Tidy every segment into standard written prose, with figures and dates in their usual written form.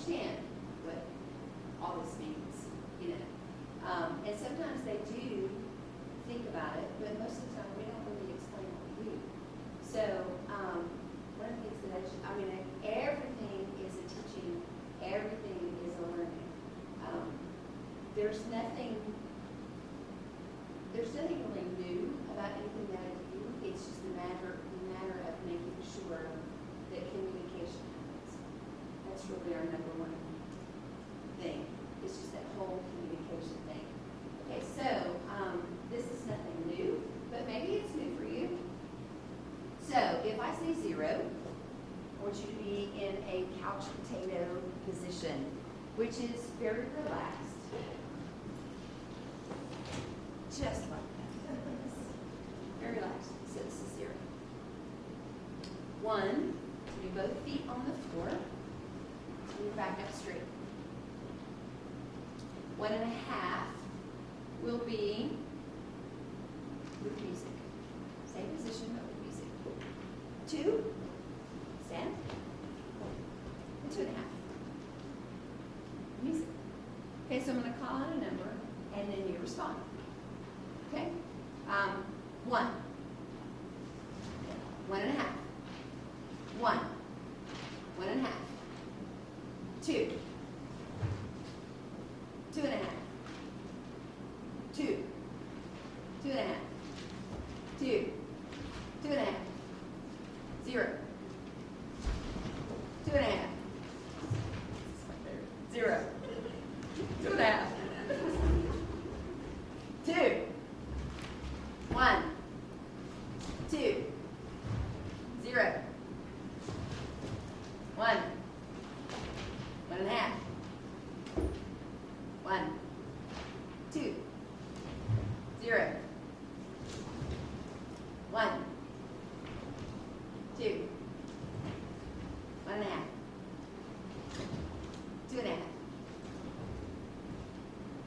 understand what all this means, you know. And sometimes they do think about it, but most of the time we don't really explain what we do. So one of the things that everything is a teaching, everything is a learning. There's nothing really new about anything that I do. It's just a matter of making sure that communication happens. That's really our number one thing. It's just that whole communication thing. Okay, so this is nothing new, but maybe it's new for you. So if I say 0, I want you to be in a couch potato position, which is very relaxed. Just like that. Very relaxed. So this is 0. 1, so do both feet on the floor. Move back up straight. 1.5 will be with music. Same position, but with music. 2, stand. And 2.5. Music. Okay, so I'm going to call out a number, and then you respond. Okay? 1. 1.5. 1. 1.5. 2. 2.5. 2. 2.5. 2. 2.5. 0. 2.5. 0. 2.5. 2. 1. 2. 0. 1. 1.5. 1. 2. 0. 1. 2. 1.5. 2.5.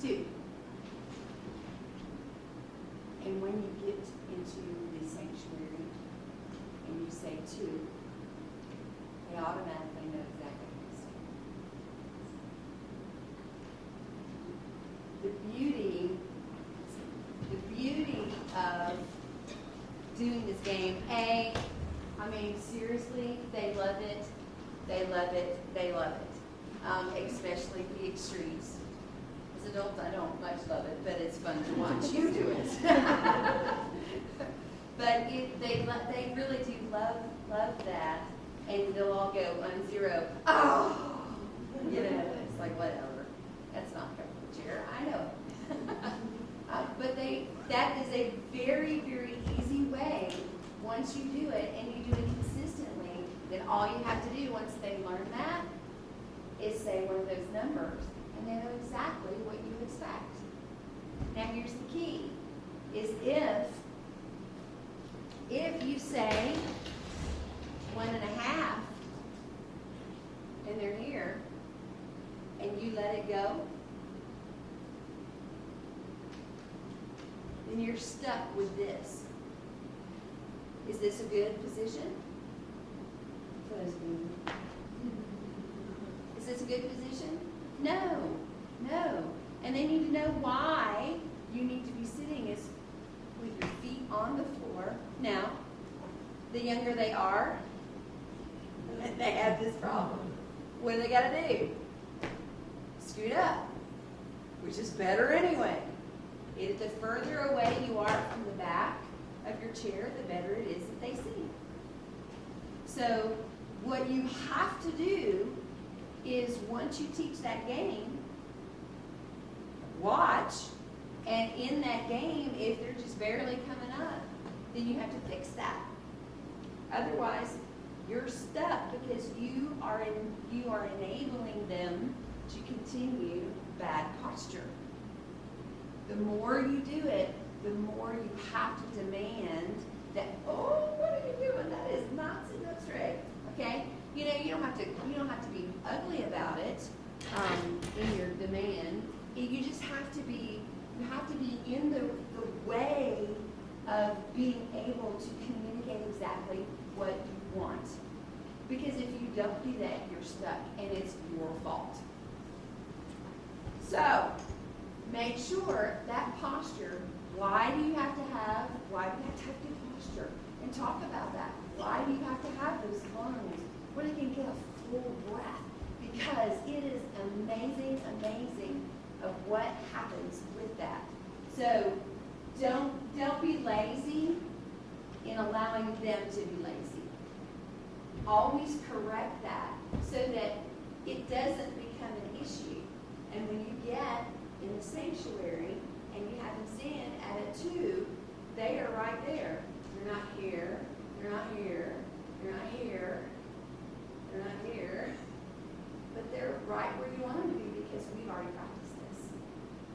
2. And when you get into the sanctuary and you say 2, they automatically know exactly what to say. The beauty of doing this game, seriously, they love it. They love it. They love it. Especially the extremes. As adults, I don't much love it, but it's fun to watch you do it. But they really do love that, and they'll all go on 0. Oh, it's like whatever. That's not comfortable chair. I know. But that is a very, very easy way. Once you do it and you do it consistently, then all you have to do once they learn that is say one of those numbers, and they know exactly what you expect. Now here's the key, is if you say 1.5 and they're here, and you let it go, then you're stuck with this. Is this a good position? Is this a good position? No. And they need to know why you need to be sitting is with your feet on the floor. Now, the younger they are, they have this problem. What do they got to do? Scoot up, which is better anyway. The further away you are from the back of your chair, the better it is that they see. So what you have to do is once you teach that game, watch, and in that game, if they're just barely coming up, then you have to fix that. Otherwise, you're stuck because you are enabling them to continue bad posture. The more you do it, the more you have to demand that, oh, what are you doing? That is not sitting up straight. Okay? You don't have to be ugly about it in your demand. You just have to be in the way of being able to communicate exactly what you want. Because if you don't do that, you're stuck, and it's your fault. So, make sure that posture, why do you have to have good posture? And talk about that. Why do you have to have those lungs where you can get a full breath? Because it is amazing of what happens with that. So don't be lazy in allowing them to be lazy. Always correct that so that it doesn't become an issue. And when you get in the sanctuary and you have them stand at a 2, they are right there. You're not here, you're not here, you're not here, you're not here. But they're right where you want them to be because we've already practiced this.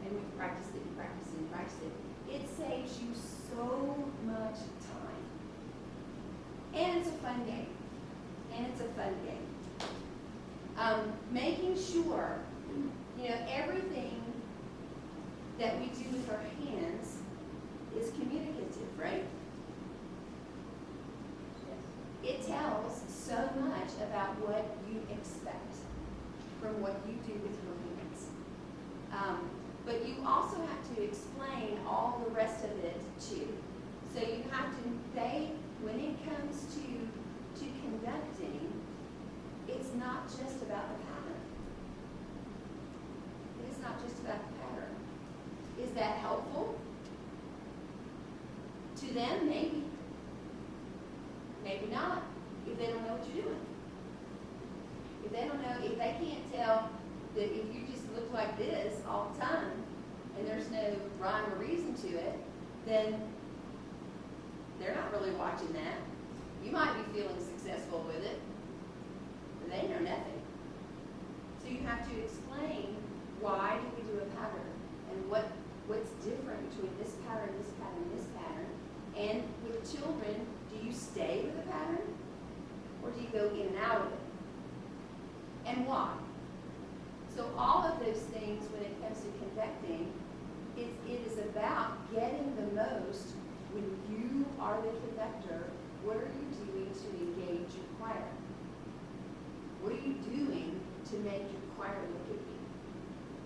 And we've practiced it and practiced it and practiced it. It saves you so much time. And it's a fun game. Making sure, everything that we do with our hands is communicative, right? Yes. It tells so much about what you expect from what you do with your hands. But you also have to explain all the rest of it too. So you have to, when it comes to conducting, it's not just about the pattern. It is not just about the pattern. Is that helpful? To them, maybe. Maybe not, if they don't know what you're doing. If they don't know, if they can't tell that if you just look like this all the time and there's no rhyme or reason to it, then they're not really watching that. You might be feeling successful with it, but they know nothing. So you have to explain why do we do a pattern and what's different between this pattern, this pattern, this pattern. And with children, do you stay with the pattern or do you go in and out of it? And why? So all of those things when it comes to conducting, it is about getting the most when you are the conductor. What are you doing to engage your choir? What are you doing to make your choir look at you?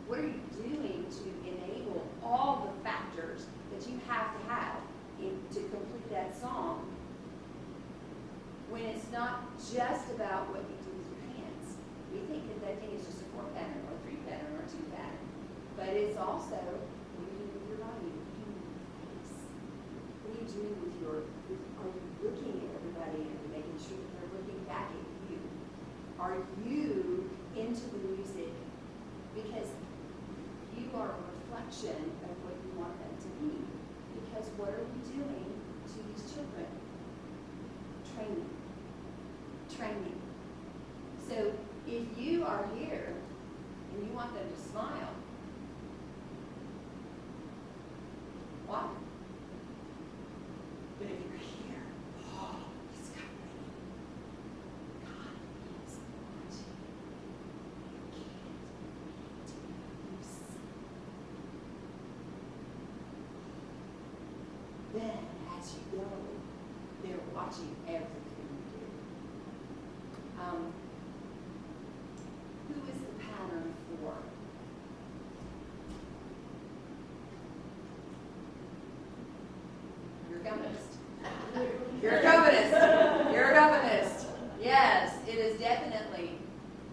What are you doing to enable all the factors that you have to have to complete that song when it's not just about what you do with your hands? We think conducting is just a 4 pattern or 3 pattern or 2 pattern, but it's also what you do with your body, what you do with your face, what are you doing with are you looking at everybody and making sure that they're looking back at you? Are you into the music because you are a reflection of what you want them to be? Because what are we doing to these children? Training. So if you are here and you want them to smile, why? But if you're here, he's coming. God is watching. You can't lose. Then, as you go, they're watching everything you do. Who is the pattern for? Your accompanist. Your accompanist. Your accompanist. Yes, it is definitely.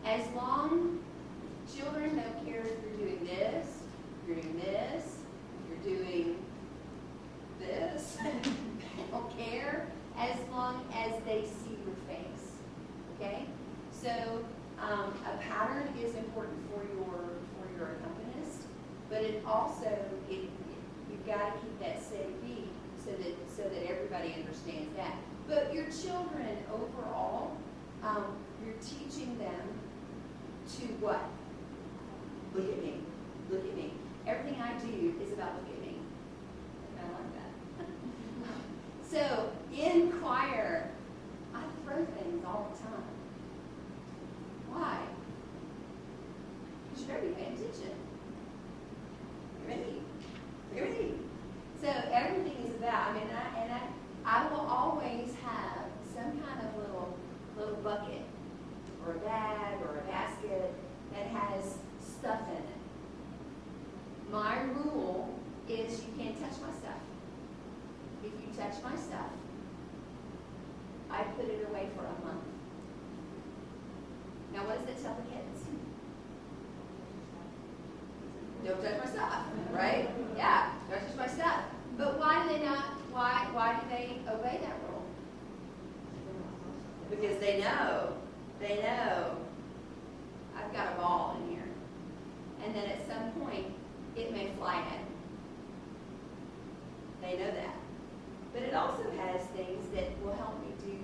As long children don't care if you're doing this, you're doing this, you're doing this. They don't care as long as they see your face. Okay? So a pattern is important for your accompanist, but it also you've got to keep that steady beat so that everybody understands that. But your children overall, you're teaching them to what? Look at me. Look at me. Everything I do is about look at me. I like that. So in choir, I throw things all the time. Why? Because you better be paying attention. You ready? You ready? So everything is about, I will always have some kind of little bucket tell the kids? Don't touch my stuff, right? Yeah, don't touch my stuff. But why do they not, why do they obey that rule? Because they know, I've got a ball in here. And then at some point, it may fly at me. They know that. But it also has things that will help me do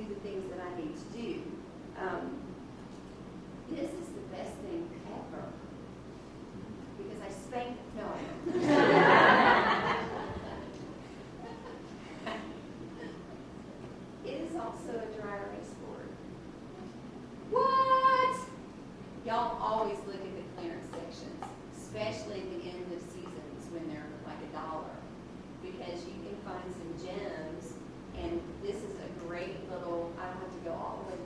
the things that I need to do. This is the best thing ever. Because I spank, no. It is also a dry erase board. What? Y'all always look at the clearance sections, especially at the end of seasons when they're like $1, because you can find some gems, and this is a great little, I don't have to go all the way to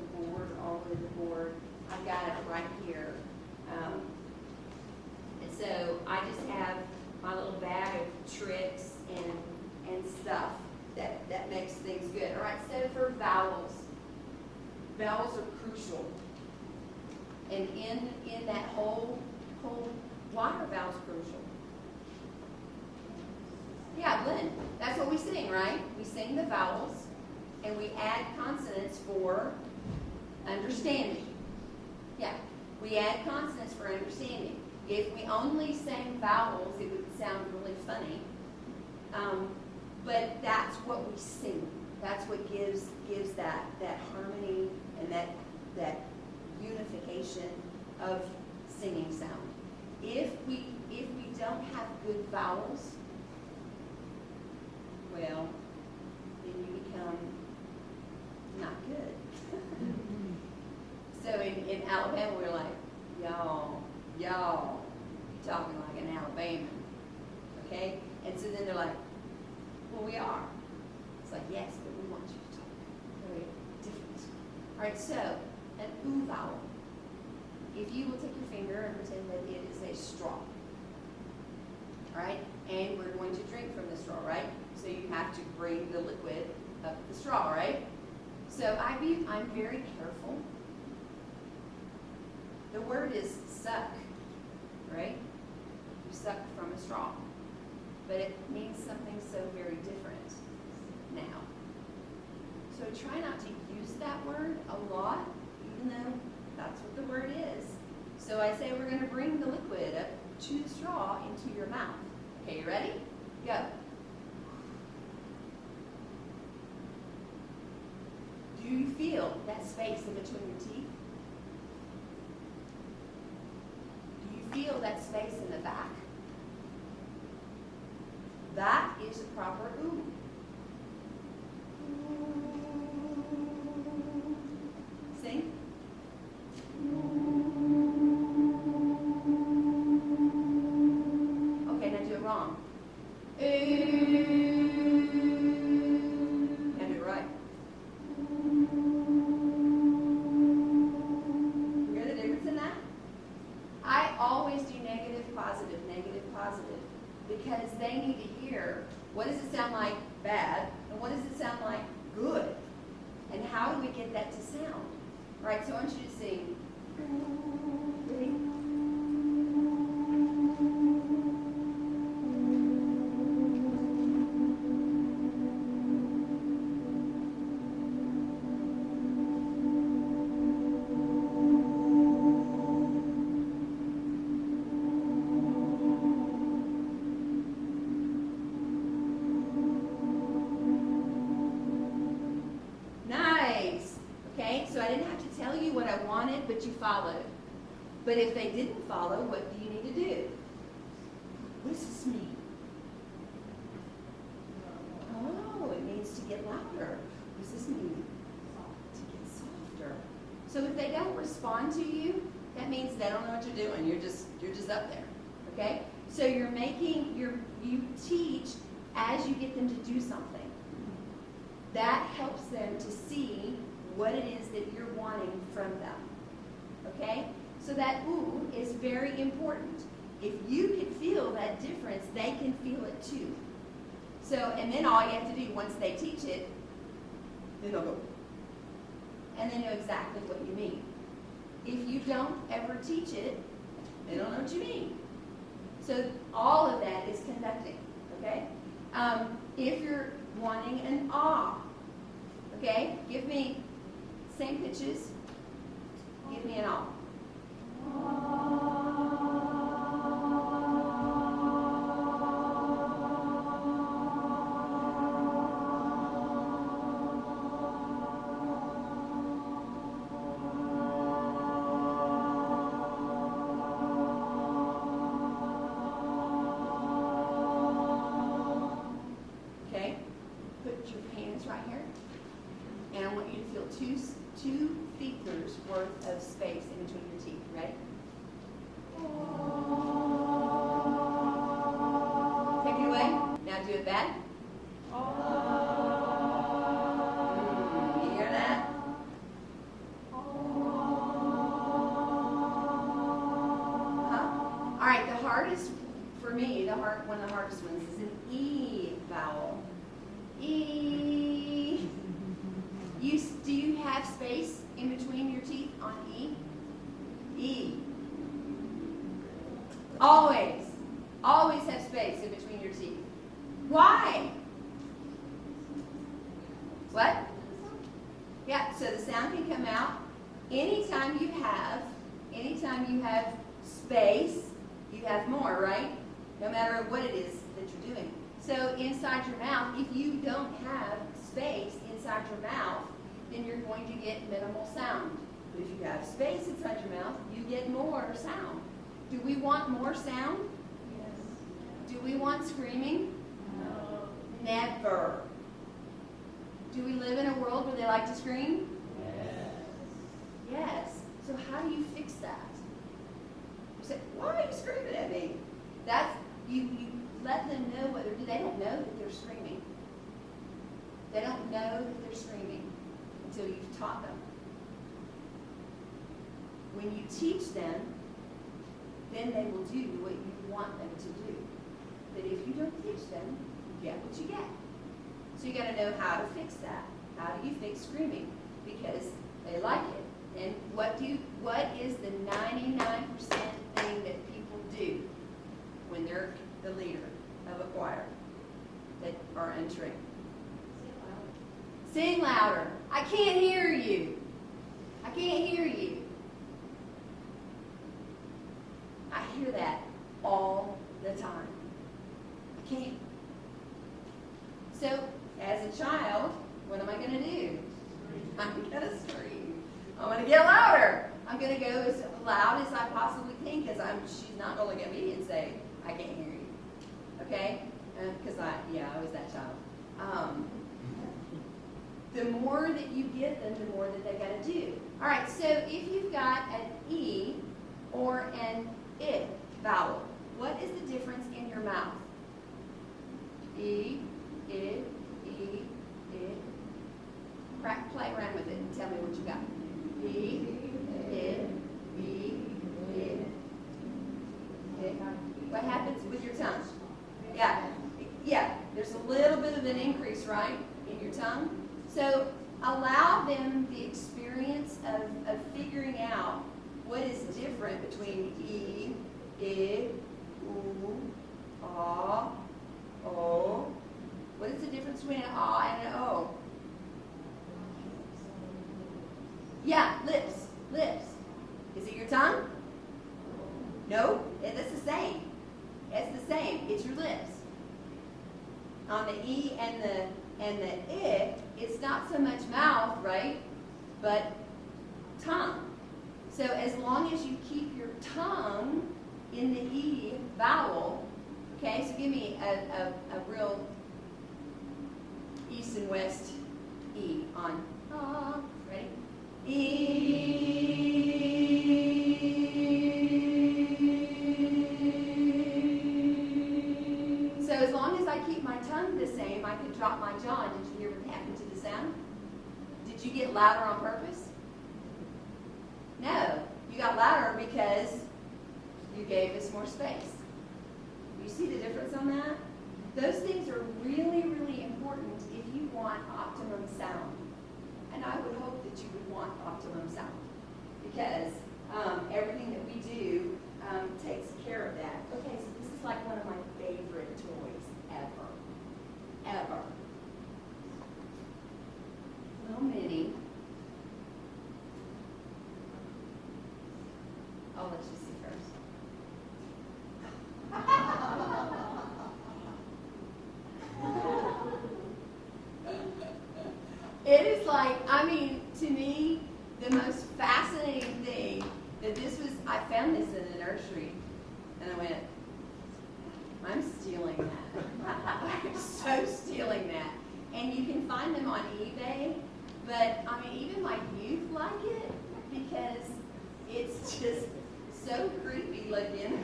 the board, I've got it right here. And so I just have my little bag of tricks and stuff that makes things good. All right, so for vowels are crucial. And in that whole, why are vowels crucial? Yeah, Glenn, that's what we sing, right? We sing the vowels, and we add consonants for understanding. Yeah, we add consonants for understanding. If we only sang vowels, it would sound really funny. But that's what we sing. That's what gives that harmony and that unification of singing sound. If we don't have good vowels, well, then you become not good. So in Alabama, we're like, y'all, you're talking like an Alabaman, okay? And so then they're like, well, we are. It's like, yes, but we want you to talk very different. All right, so an oo vowel. If you will take your finger and pretend that it is a straw, all right? And we're going to drink from the straw, right? So you have to bring the liquid up the straw, right? So I'm very careful. The word is suck, right? You suck from a straw. But it means something so very different now. So try not to use that word a lot, even though that's what the word is. So I say we're going to bring the liquid up to the straw into your mouth. Okay, you ready? Go. Do you feel that space in between your teeth? Do you feel that space in the back? That is a proper ooh. Sing. Okay, now do it wrong. Ooh. Now do it right. You hear the difference in that? I always do negative, positive, because they need to hear what does it sound like bad and what does it sound like good, and how do we get that to sound? All right, so I want you to sing. Ready? So I didn't have to tell you what I wanted, but you followed. But if they didn't follow, what do you need to do? What does this mean? Oh, it means to get louder. What does this mean? To get softer. So if they don't respond to you, that means they don't know what you're doing. You're just up there. Okay? So you teach as you get them to do something. That helps them to see what it is that you're wanting from them. Okay? So that ooh is very important. If you can feel that difference, they can feel it too. So, and then all you have to do once they teach it, then they'll go. And they know exactly what you mean. If you don't ever teach it, they don't know what you mean. So all of that is conducting, okay? If you're wanting an ah, okay? Give me same pitches. Give me an ah. Okay? Put your hands right here. And I want you to feel two fingers worth of space in between your teeth. Ready? Take it away. Now do it back. You hear that? All right, the hardest for me, one of the hardest ones is an E vowel. E. Do you have space in between your teeth on E? E. Always. Always have space in between your teeth. Why? What? Yeah, so the sound can come out anytime you have space, you have more, right? No matter what it is that you're doing. So inside your mouth, if you don't have space inside your mouth, then you're going to get minimal sound. But if you have space inside your mouth, you get more sound. Do we want more sound? Yes. Do we want screaming? No. Never. Do we live in a world where they like to scream? Yes. Yes. So how do you fix that? You say, why are you screaming at me? That's you let them know what they're doing. They don't know that they're screaming. They don't know that they're screaming until you've taught them. When you teach them, then they will do what you want them to do. But if you don't teach them, you get what you get. So you got to know how to fix that. How do you fix screaming? Because they like it. And what is the 99% thing that people do when they're the leader of a choir that are entering? Sing louder. I can't hear you. I can't hear you. I hear that all the time. I can't. So, as a child, what am I going to do? I'm going to scream. I'm going to get louder. I'm going to go as loud as I possibly can because she's not going to look at me and say, I can't hear you. Okay? Because I was that child. The more that you give them, the more that they got to do. All right, so if you've got an E or an I vowel, what is the difference in your mouth? E, I, E, I. Play around with it and tell me what you got. E, I, E, I. What happens with your tongue? Yeah, there's a little bit of an increase, right, in your tongue. So allow them the experience of figuring out what is different between E, I, U, Ah, O. What is the difference between an Ah and an O? Yeah, lips. Is it your tongue? No, it's the same. It's the same. It's your lips. On the E and the I, it's not so much mouth, right? But tongue. So as long as you keep your tongue in the E vowel, okay, so give me a real east and west E on ah. Ready? E. So as long as I keep my tongue the same, I can drop my jaw. Did you hear what happened to the sound? Did you get louder on purpose? No. You got louder because you gave us more space. You see the difference on that? Those things are really, really important if you want optimum sound. And I would hope that you would want optimum sound. Because It is like, I mean, to me, the most fascinating thing that this was, I found this in the nursery, and I went, I'm stealing that. I'm so stealing that. And you can find them on eBay, but I mean, even my youth like it because it's just so creepy looking.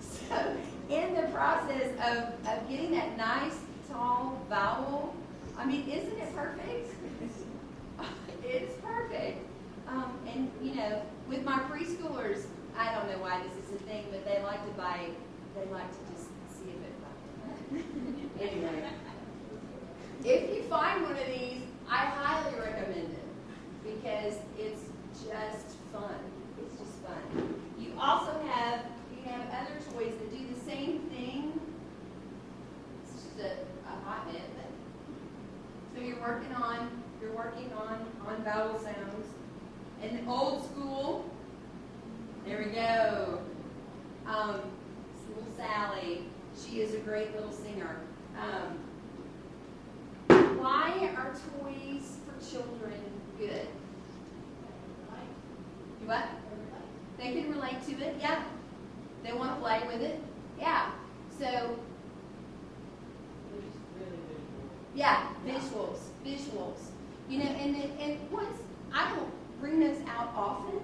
So, in the process of getting that nice, tall vowel, I mean, isn't it perfect? It's perfect. And, you know, with my preschoolers, I don't know why this is a thing, but they like to just see if it Anyway, if you find one of these, I highly recommend it because it's just fun. It's just fun. You also have other toys that do the same thing. It's just a hot minute thing. So you're working on vowel sounds. And the old school, there we go. Little Sally, she is a great little singer. Why are toys for children good? You what? They can relate to it, yeah. They want to play with it, yeah. So, yeah, visuals. You know, and once, I don't bring those out often,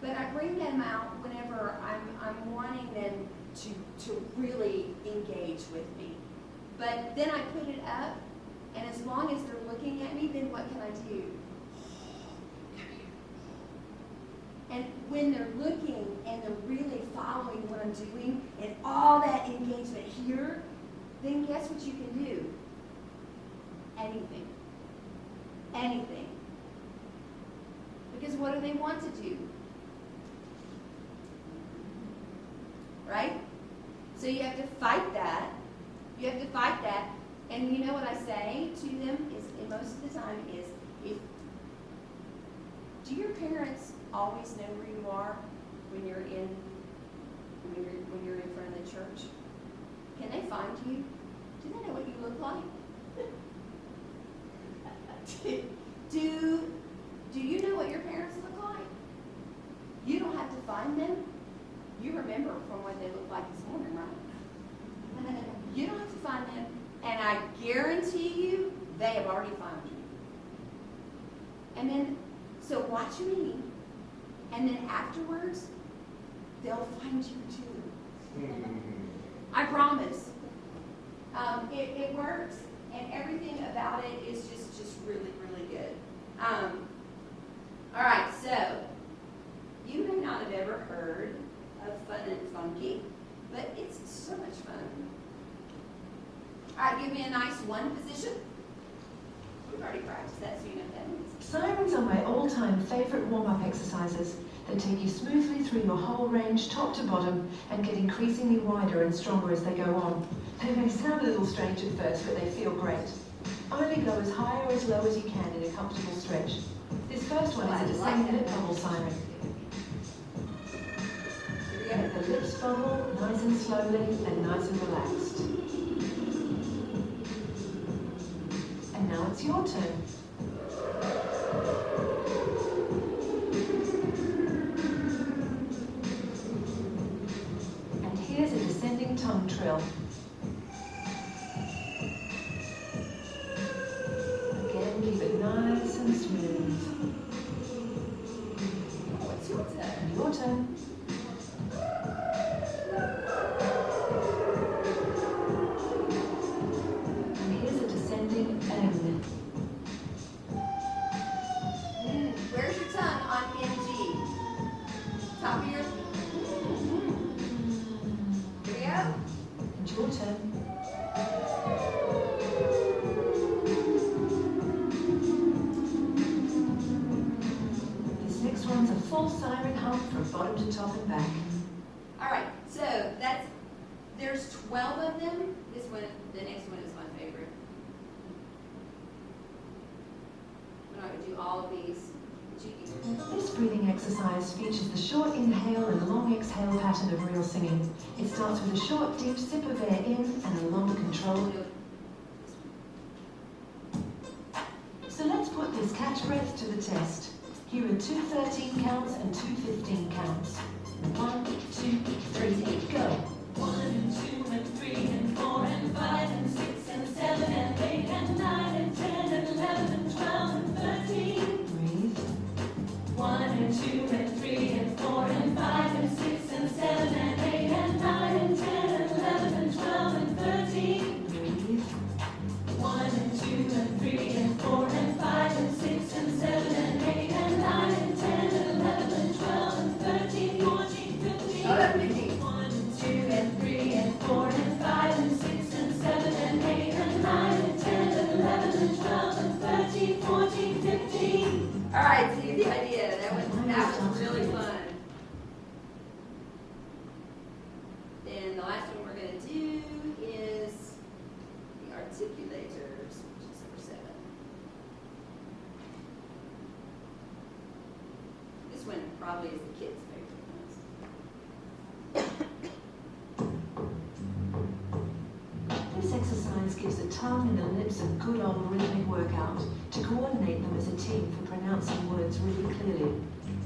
but I bring them out whenever I'm wanting them to really engage with me. But then I put it up, and as long as they're looking at me, then what can I do? And when they're looking and they're really following what I'm doing and all that engagement here, then guess what you can do? Anything. Anything. Because what do they want to do? Right? So you have to fight that. You have to fight that. And you know what I say to them is, and most of the time is, do your parents always know where you are when you're in front of the church? Can they find you? Do they know what you look like? Do you know what your parents look like? You don't have to find them. You remember from what they looked like this morning, right? You don't have to find them. And I guarantee you, they have already found you. And then, so watch me. And then afterwards, they'll find you too. I promise. It works, and everything about it is just really, really good. All right, so you may not have ever heard of Fun and Funky, but it's so much fun. All right, give me a nice one position. We've already practiced that, so you know what that means. Sirens are my all-time favorite warm-up exercises. They take you smoothly through your whole range, top to bottom, and get increasingly wider and stronger as they go on. They may sound a little strange at first, but they feel great. Only go as high or as low as you can in a comfortable stretch. This first one is a descending lip bubble siren. Let the lips bubble nice and slowly and nice and relaxed. And now it's your turn. And here's a descending tongue trill. Again, keep it nice and smooth. Oh, it's your turn. And your turn. And here's a descending N. Where's your tongue on NG? Top of your... Here we go. And your turn. This next one's a full siren hum from bottom to top and back. All right, so there's 12 of them. This one, the next one is my favorite. I'm not going to do all of these. This breathing exercise features the short inhale and long exhale pattern of real singing. It starts with a short, deep sip of air in and a long, controlled This catch breath to the test. Here are 2 13 counts and 2 15 counts. 1, 2, 3, go. 1 and 2 and 3 and 4 and 5 and 6 and 7 and 8 and 9 and 10 and 11 and 12 and 13. Breathe. 1 and 2 and 3 and 4 and 5 and 6 and 7 and 8 and 9 and 10 and 11 and 12 and 13. Breathe. 1 and 2 and 3 and 4 and 5 and 6 and 7 and 8 and 9 and 10 and 11 and 12 and 13, 14, 15. Oh, that's 15. 1 and 2 and 3 and 4 and 5 and 6 and 7 and 8 and 9 and 10 and 11 and 12 and 13, 14, 15. All right, so you get the idea. That was really fun. Then the last one we're going to do is the articulators, which is number 7. This one probably is the kids' favorite ones. This exercise gives the tongue and the lips a good old rhythmic workout to coordinate them as a team for pronouncing words really clearly.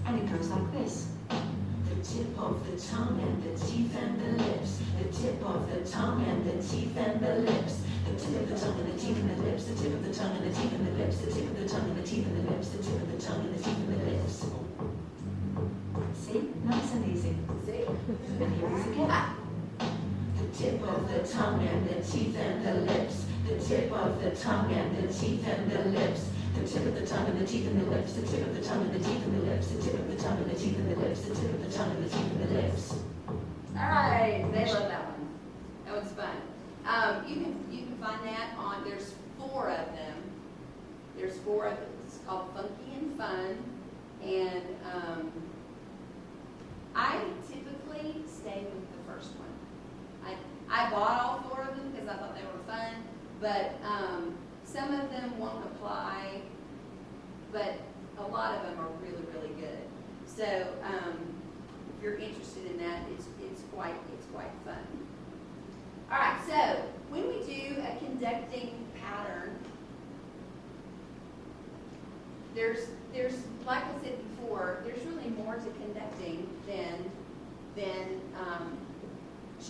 And it goes like this. The tip of the tongue and the teeth and the lips. The tip of the tongue and the teeth and the lips. The tip of the tongue and the teeth and the lips. The tip of the tongue and the teeth and the lips. The tip of the tongue and the teeth and the lips. The tip of the tongue and the teeth and the lips. See? Nice and easy. See? And here it is again. The tip of the tongue and the teeth and the lips. The tip of the tongue and the teeth and the lips. The tip of the tongue and the teeth and the lips. The tip of the tongue and the teeth and the lips. The tip of the tongue and the teeth and the lips. The tip of the tongue and the teeth and the lips. All right, they love that one. That one's fun. You can find that on. There's 4 of them. There's 4 of them. It's called Funky and Fun, and I typically stay with the first one. I bought all 4 of them because I thought they were fun, but some of them won't apply, but a lot of them are really, really good. So if you're interested in that, it's quite fun. All right, so when we do a conducting pattern, there's like I said before, there's really more to conducting than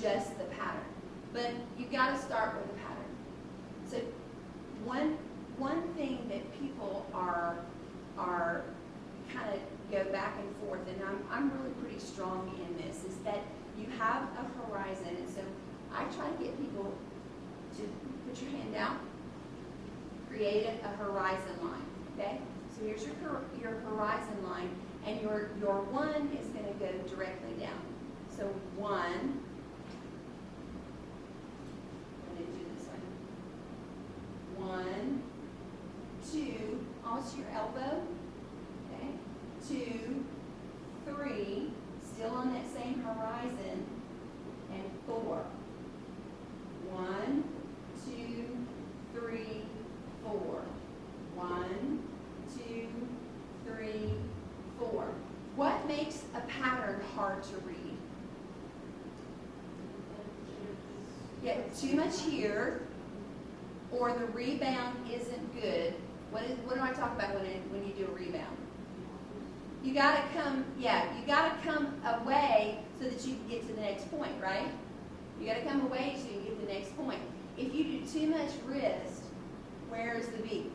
just the pattern. But you've got to start with a pattern. So one thing that people are kind of go back and forth, and I'm really pretty strong in this, is that you have a horizon. And so I try to get people to put your hand out, create a horizon line, okay? So here's your horizon line, and your 1 is going to go directly down. So 1, I'm going to do this one. 1, 2, almost to your elbow, okay? 2, 3, still on that same horizon, and 4. 1, 2, 3, 4. 1, 2, 3, 4. What makes a pattern hard to read? Yeah, too much here, or the rebound isn't good. What do I talk about when you do a rebound? You gotta come away so that you can get to the next point, right? You gotta come away so you can get to the next point. If you do too much wrist, where is the beat?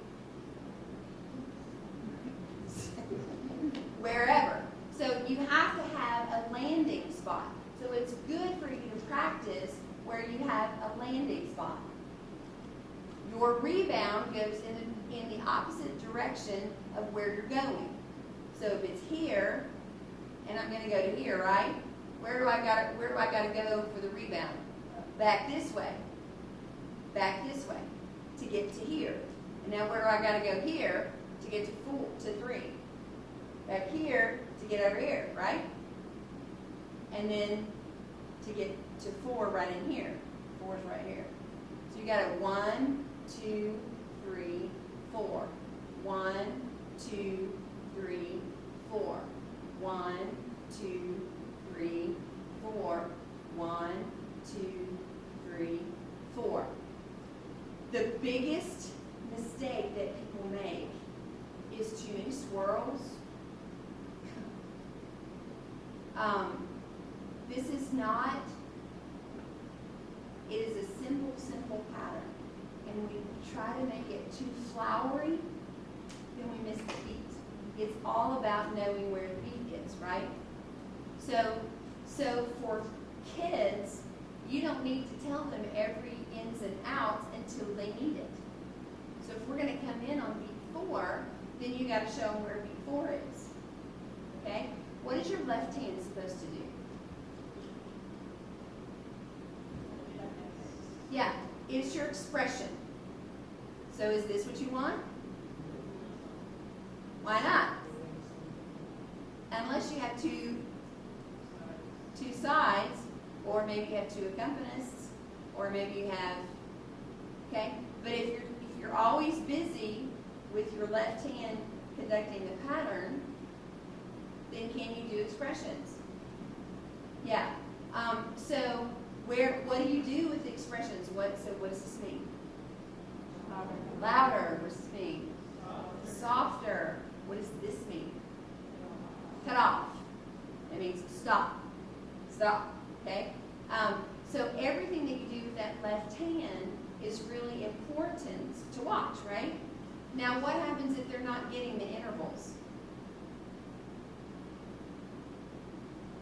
Wherever. So you have to have a landing spot. So it's good for you to practice where you have a landing spot. Your rebound goes in the opposite direction of where you're going. So if it's here, and I'm going to go to here, right? Where do I got to go for the rebound? Back this way. Back this way to get to here. And now where do I got to go here to get to 3? Back here to get over here, right? And then to get to 4 right in here. 4 is right here. So you got a 1, 2, 3, 4. 1, 2, 3, 4. 1, 2, 3, 4. 1, 2, 3, 4. The biggest mistake that people make is too many swirls. This is not, it is a simple pattern. And we try to make it too flowery, then we miss the beat. It's all about knowing where the beat is, right? So for kids, you don't need to tell them every ins and outs until they need it. So if we're going to come in on beat 4, then you got to show them where beat 4 is. Okay? What is your left hand supposed to do? Yeah, it's your expression. So is this what you want? Why not? Unless you have two sides, or maybe you have two accompanists, or maybe you have, okay? But if you're always busy with your left hand conducting the pattern, then can you do expressions? Yeah. So what do you do with the expressions? So what does this mean? Louder. What does this mean? Softer. What does this mean? Cut off. That means stop. Stop. Okay? So everything that you do with that left hand is really important to watch, right? Now, what happens if they're not getting the intervals?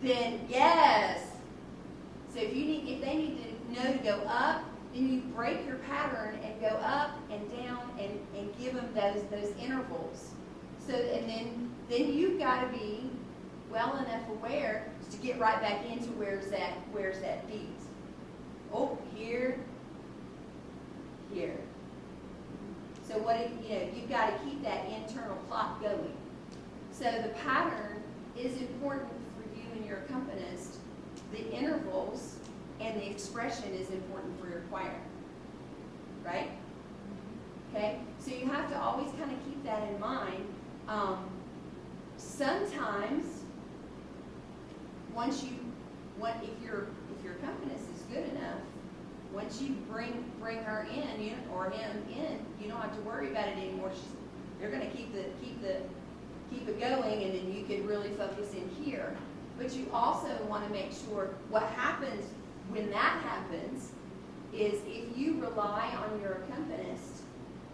Then, yes. So if they need to know to go up, then you break your pattern and go up and down and give them those intervals. So and then you've got to be well enough aware to get right back into where's that beat. Oh, here. So you've got to keep that internal clock going. So the pattern is important for you and your accompanist. The intervals and the expression is important for your choir, right? Okay, so you have to always kind of keep that in mind. Sometimes, if your accompanist is good enough, once you bring her in or him in, you don't have to worry about it anymore. They're going to keep it going, and then you can really focus in here. But you also want to make sure what happens when that happens is if you rely on your accompanist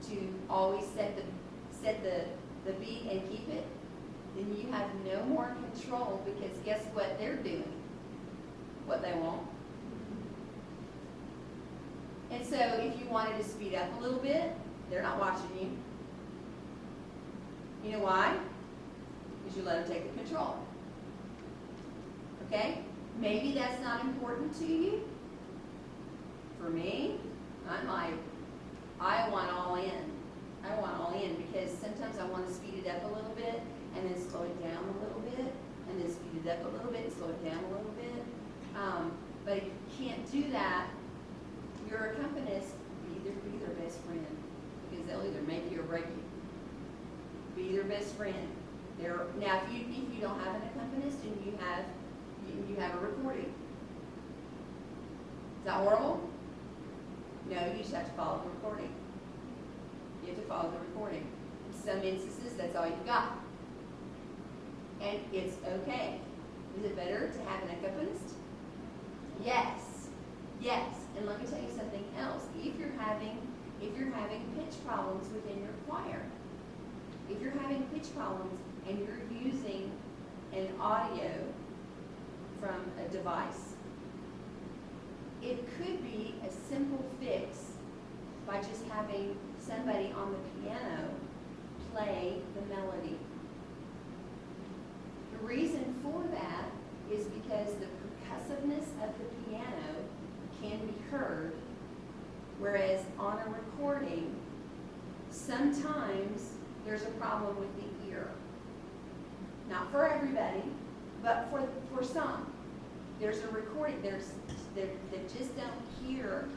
to always set the beat and keep it, then you have no more control, because guess what they're doing? What they want. And so if you wanted to speed up a little bit, they're not watching you. You know why? Because you let them take the control. Okay? Maybe that's not important to you. For me, I'm like, I want all in. I want all in, because sometimes I want to speed it up a little bit and then slow it down a little bit, and then speed it up a little bit and slow it down a little bit. But if you can't do that, your accompanist, be their best friend, because they'll either make you or break you. Be their best friend. Now, if you don't have an accompanist and you have a recording, is that horrible? No, you just have to follow the recording. You have to follow the recording. In some instances, that's all you've got. And it's okay. Is it better to have an accompanist? Yes. Yes. And let me tell you something else. If you're having pitch problems within your choir, if you're having pitch problems and you're using an audio from a device, it could be a simple fix by just having somebody on the piano play the melody. The reason for that is because the percussiveness of the piano can be heard, whereas on a recording, sometimes there's a problem with the ear. Not for everybody, but for some. There's a recording, they just don't hear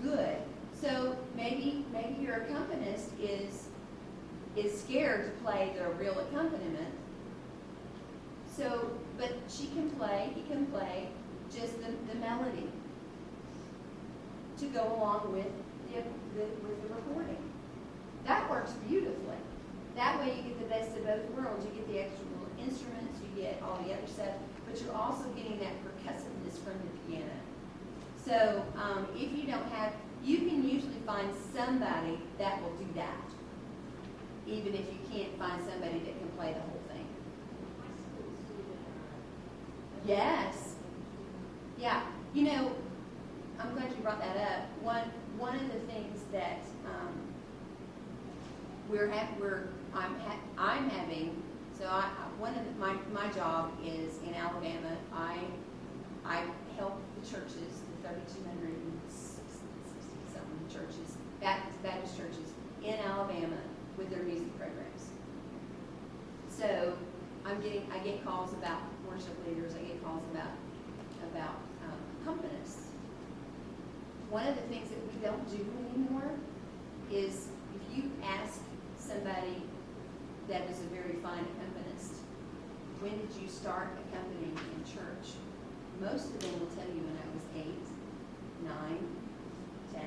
good. So maybe your accompanist is scared to play the real accompaniment. So, but he can play just the melody to go along with the recording. That works beautifully. That way you get the best of both worlds. You get the extra little instruments, you get all the other stuff, but you're also getting that percussiveness from the piano. So if you don't have, you can usually find somebody that will do that, even if you can't find somebody that can play the whole thing. Yes. Yeah. You know, I'm glad you brought that up. One of the things that I'm having. So one of my job is in Alabama. I help the churches, the 3,260 something churches, Baptist churches in Alabama with their music programs. So I get calls about worship leaders. I get calls about accompanists. One of the things that we don't do anymore is if you ask somebody that is a very fine accompanist, when did you start accompanying in church? Most of them will tell you when I was 8, 9, 10.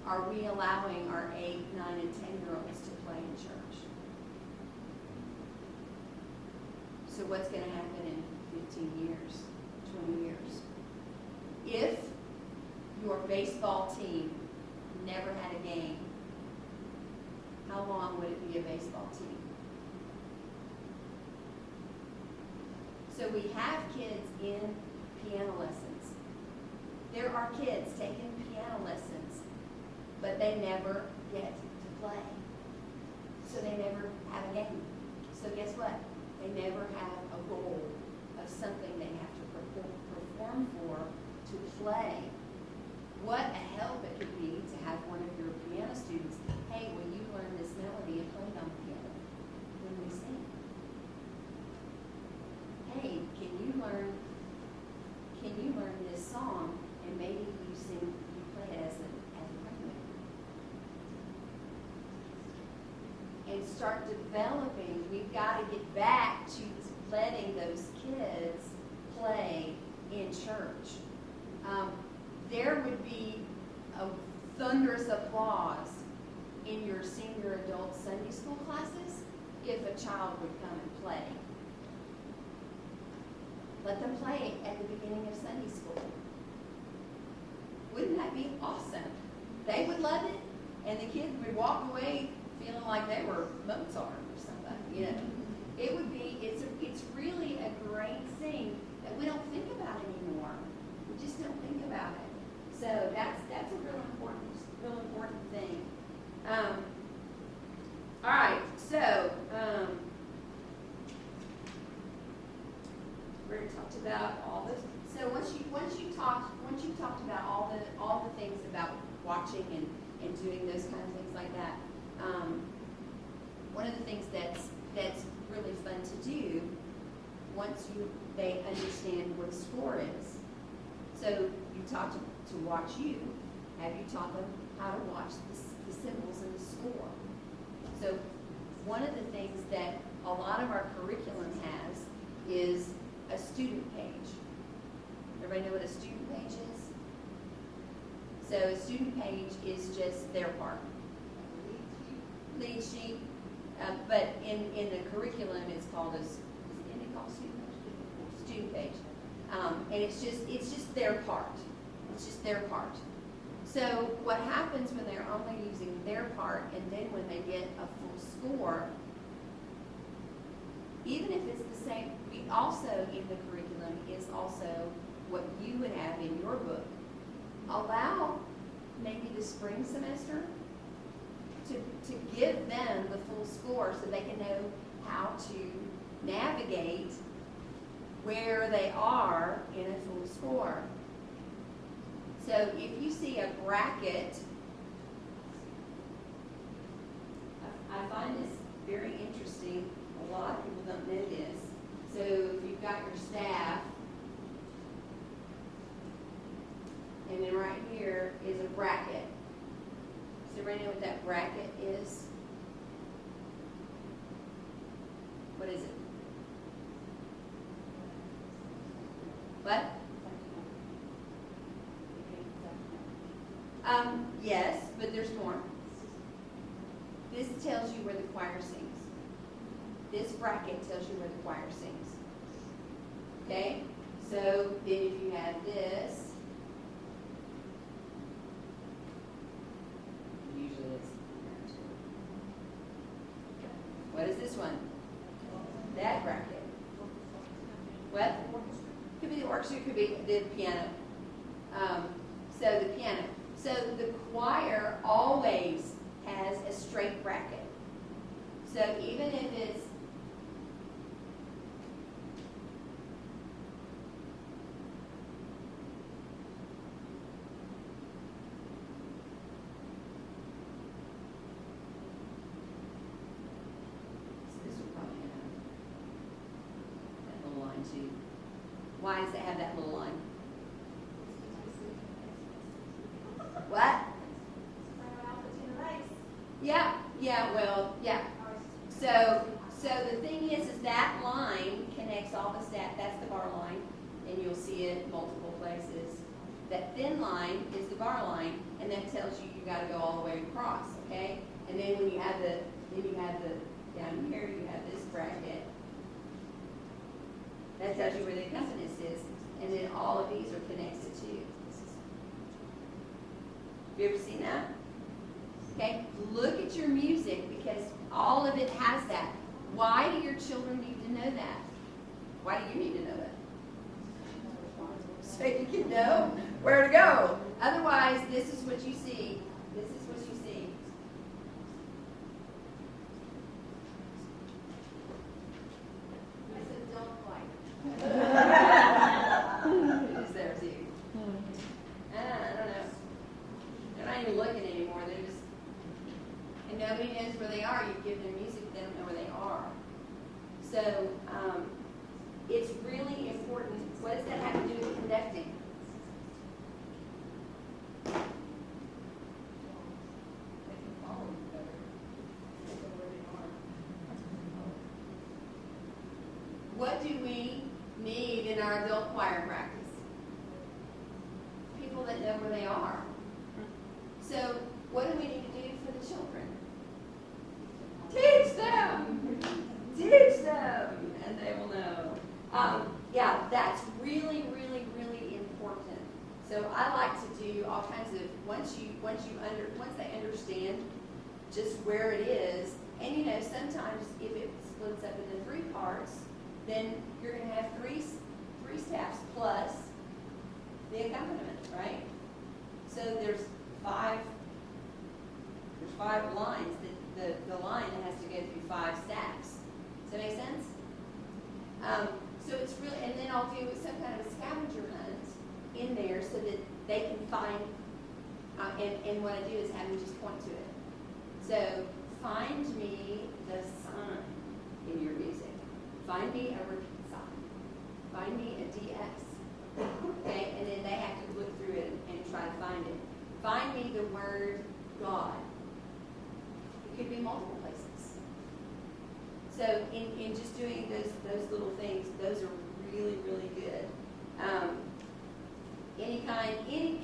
Are we allowing our 8, 9, and 10-year-olds to play in church? So what's going to happen in 15 years, 20 years? If your baseball team never had a game, how long would it be a baseball team? So we have kids in piano lessons. There are kids taking piano lessons, but they never get to play. So they never have a game. So guess what? They never have a goal of something they have to perform for to play. What a help it could be to have one of your piano students, hey, will you learn this melody and play it on the piano when we sing? Hey, can you learn this song and maybe you play it as an accompaniment? And start developing. We've got to get back to letting those kids play in church. There would be a thunderous applause in your senior adult Sunday school classes if a child would come and play. Let them play at the beginning of Sunday school. Wouldn't that be awesome? They would love it, and the kids would walk away feeling like they were Mozart or somebody. You know, it would be. It's really a great thing that we don't think about anymore. We just don't think about it. So that's a real important thing. All right, so we already talked about all this. So once you talked about all the things about watching and doing those kind of things like that, one of the things that's really fun to do once they understand what a score is. So you taught to watch you. Have you taught them how to watch the symbols in the score? So one of the things that a lot of our curriculum has is a student page. Everybody know what a student page is? So a student page is just their part. Lead sheet. But in the curriculum it's called student page. And it's just their part. It's just their part. So what happens when they're only using their part, and then when they get a full score, even if it's the same, we also in the curriculum is also what you would have in your book. Allow maybe the spring semester to give them the full score so they can know how to navigate where they are in a full score. So if you see a bracket, I find this very interesting. A lot of people don't know this. So if you've got your staff, and then right here is a bracket. Does everybody know what that bracket is? What is it? What? Yes, but there's more. This tells you where the choir sings. This bracket tells you where the choir sings. Okay? So then if you have this, usually it's here too. What is this one? That bracket. What? Could be the orchestra, could be the piano. So the piano. So the choir always has a straight bracket. So even if it's too. Why does it have that little line? What? Yeah. So the thing is that line connects all the stat. That's the bar line, and you'll see it multiple places. That thin line is the bar line, and that tells you got to go all the way across. Okay, and then when you have the down here you have this bracket. That tells you where the accompanist is, and then all of these are connected too. Have you ever seen that? Okay, look at your music because all of it has that. Why do your children need to know that? Why do you need to know that? So you can know where to go. Otherwise, this is what you see. This is what you see. I said, don't fight. Who's there, too? I don't know. They're not even looking anymore. They're just, and nobody knows where they are. You give them music, they don't know where they are. So it's really important. What does that have to do with conducting? They can follow you better. They know where they are. What do we need in our adult choir practice? People that know where they are. So what do we need to do for the children? Teach them! Teach them! And they will know. Yeah, that's really, really, really important. So I like to do all kinds of, once they understand just where it is, and sometimes if it splits up into 3 parts, then you're going to have three staffs plus the accompaniment, right? So there's 5 lines. The line has to go through 5 staffs. Does that make sense? So it's really, and then I'll do some kind of a scavenger hunt in there so that they can find, and what I do is have them just point to it. So find me the sign in your music. Find me a repeat sign. Find me a DS. Okay, and then they have to look through it and try to find it. Find me the word God. It could be multiple places. So in just doing those little things, those are really, really good.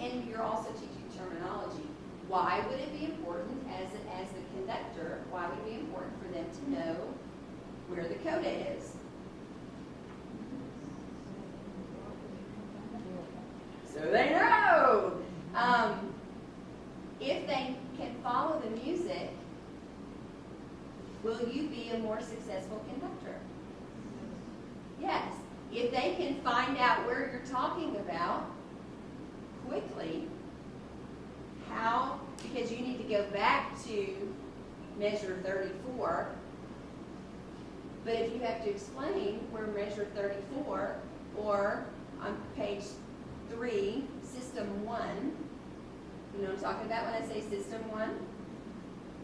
And you're also teaching terminology. Why would it be important as the conductor? Why would it be important for them to know where the coda is? So they know. If they can follow the music, will you be a more successful conductor? Yes. If they can find out where you're talking about quickly, how, because you need to go back to measure 34, but if you have to explain where measure 34, or on page 3, system 1, you know what I'm talking about when I say system 1?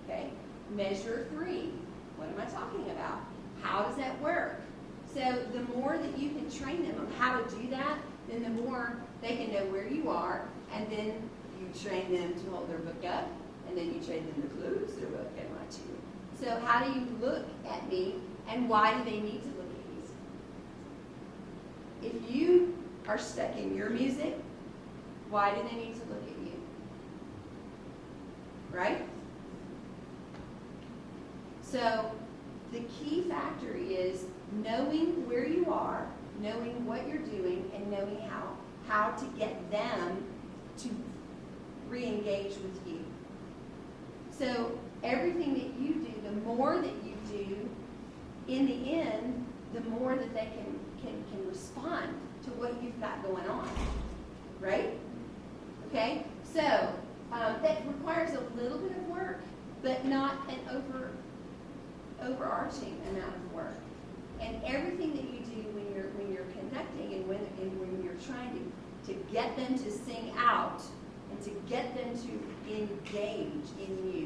Okay, measure 3. What am I talking about? How does that work? So the more that you can train them on how to do that, then the more they can know where you are, and then you train them to hold their book up, and then you train them to close their book and watch you. So how do you look at me, and why do they need to look at you? If you are stuck in your music, why do they need to look at you? Right? So the key factor is knowing where you are, knowing what you're doing, and knowing how to get them to re-engage with you. So everything that you do, the more that you do, in the end, the more that they can respond to what you've got going on, right? Okay, so that requires a little bit of work, but not an overarching amount of work. And everything that you do when you're conducting and when you're trying to get them to sing out and to get them to engage in you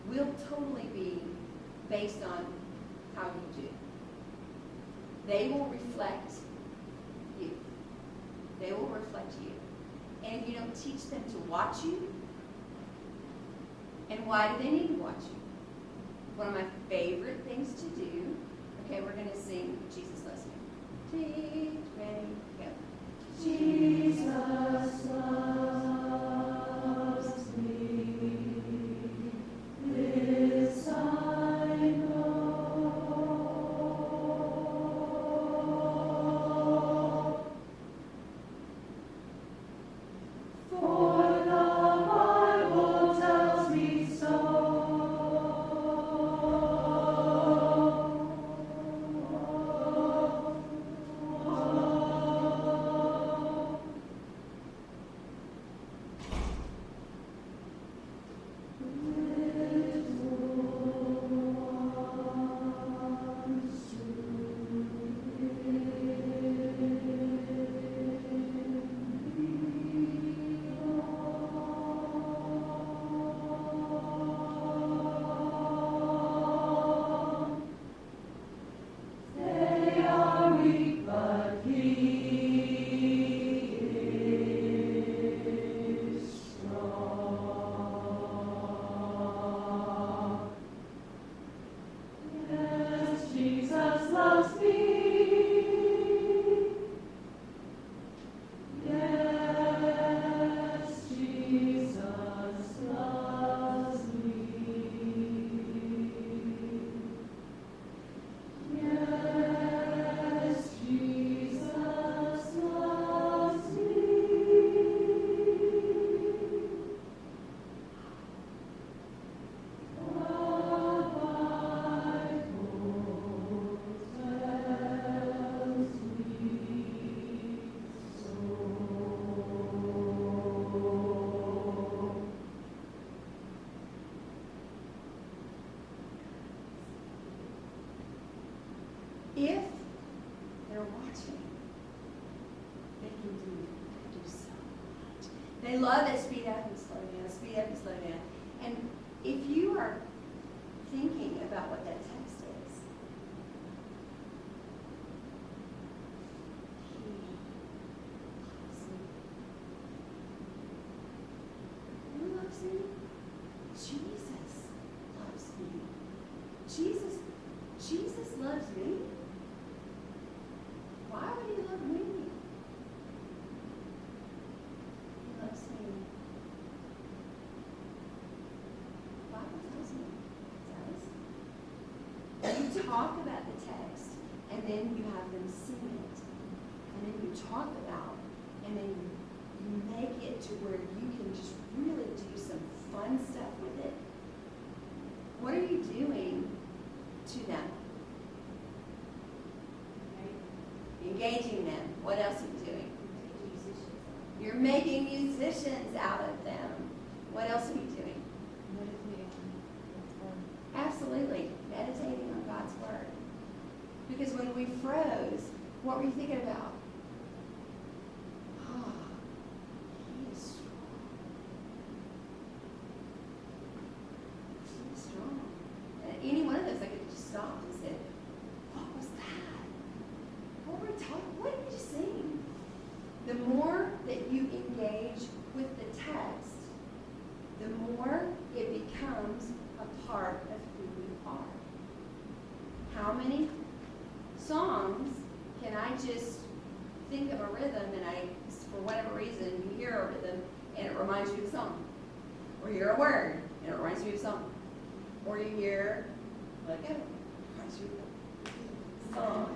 will totally be based on how you do. They will reflect you. They will reflect you. And if you don't teach them to watch you, and why do they need to watch you? One of my favorite things to do, okay, we're going to sing Jesus Loves Me. Ready, go. Jesus loves me, this I know. For the Bible tells me so. If they're watching, they can do so much. They love it, speed up and slow down, speed up and slow down. And if you are thinking about what that text is, He loves me. Who loves me? Jesus loves me. Jesus loves me. Why would he love me? He loves me. The Bible tells me it does. You talk about the text, and then you have them sing it. And then you talk about, and then you make it to where you can just really do some fun stuff with it. What are you doing to them? Engaging them. What else are you doing? You're making musicians out of them. What else are you doing? Absolutely. Meditating on God's Word. Because when we froze, what were you thinking about? Oh, He is strong. He is strong. And any one of those, I could have just stopped and said, what was that? What were we talking? What did you sing? The more that you engage with the text, the more it becomes a part of who you are. How many songs can I just think of a rhythm and for whatever reason, you hear a rhythm and it reminds you of a song? Or you hear a word and it reminds you of a song? Or you hear Let go. Song.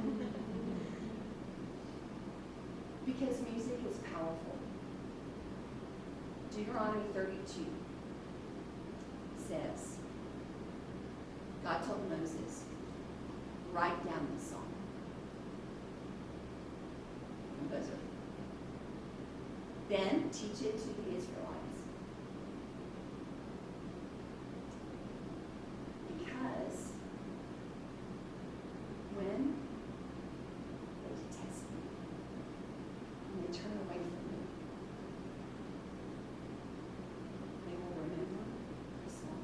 Because music is powerful. Deuteronomy 32 says, God told Moses, write down this song. Composer. Then teach it to the Israelites. Because when they detest me and they turn away from me, they will remember the song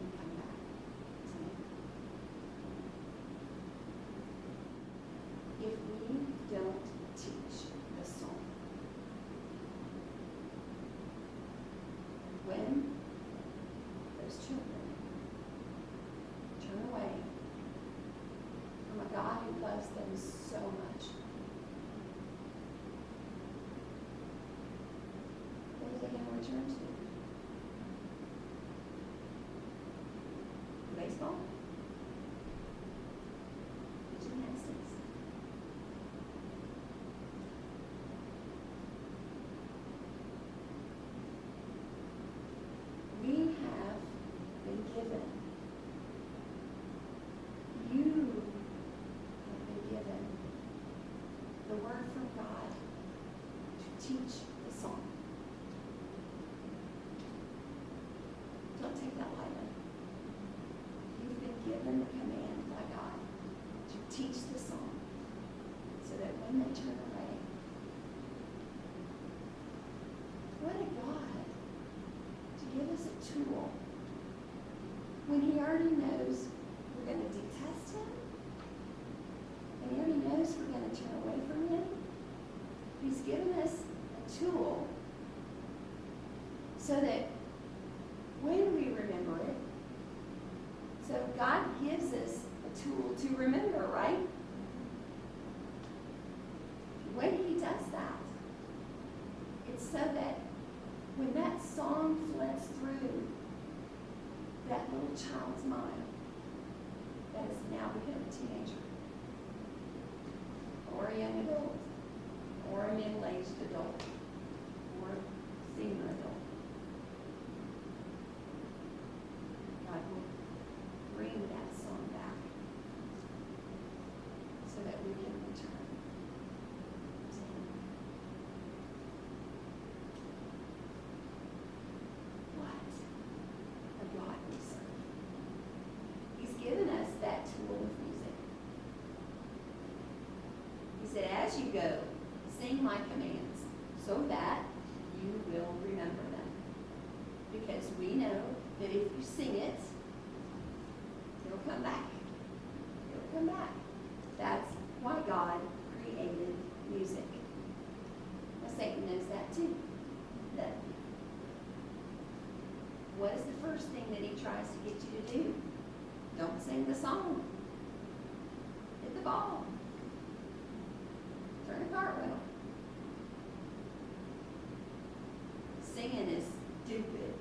and come back to me. If we don't teach the song, when those children turn away from a God who loves them so much, what are they going to return to? Baseball? Gymnastics? We have been given, you have been given the word from God to teach the song. Don't take that lightly. You've been given the command by God to teach the song so that when they turn away, what a God to give us a tool when he already knows we're going to detest him, and he already knows we're going to turn away from him. He's given us a tool so that when we remember it, so God gives us a tool to remember, right? When he does that, it's so that when that song floods through that little child's mind that has now become a teenager, or a young adult, or a middle-aged adult, or a senior adult, God will bring that song back so that we can return to him. What a God we serve. He's given us that tool of music. He said, as you go, sing my commands so that you will remember them. Because we know that if you sing it, it'll come back. It'll come back. That's why God created music. Now, Satan knows that too. That what is the first thing that he tries to get you to do? Don't sing the song. Hit the ball. Turn a cartwheel. Singing is stupid.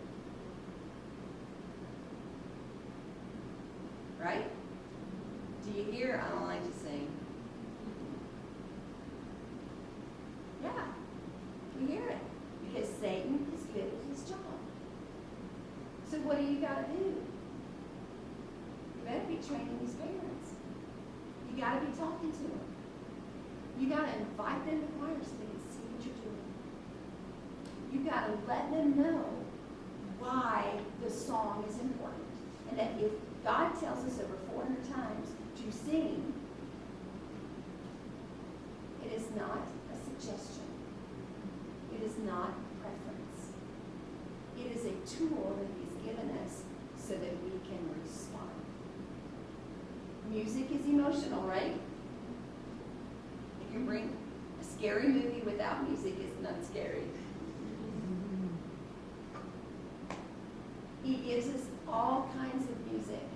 Right? Do you hear? I don't like to sing. Yeah, we hear it. Because Satan is good at his job. So what do you got to do? You better be training these parents. You got to be talking to them. You got to invite them to choir so they can see what you're doing. You got to let them know why the song is important. And that if God tells us over 400 times to sing, it is not a suggestion. It is not preference. It is a tool that he's given us so that we can respond. Music is emotional, right? You can bring a scary movie without music, it's not scary. He gives us all kinds of music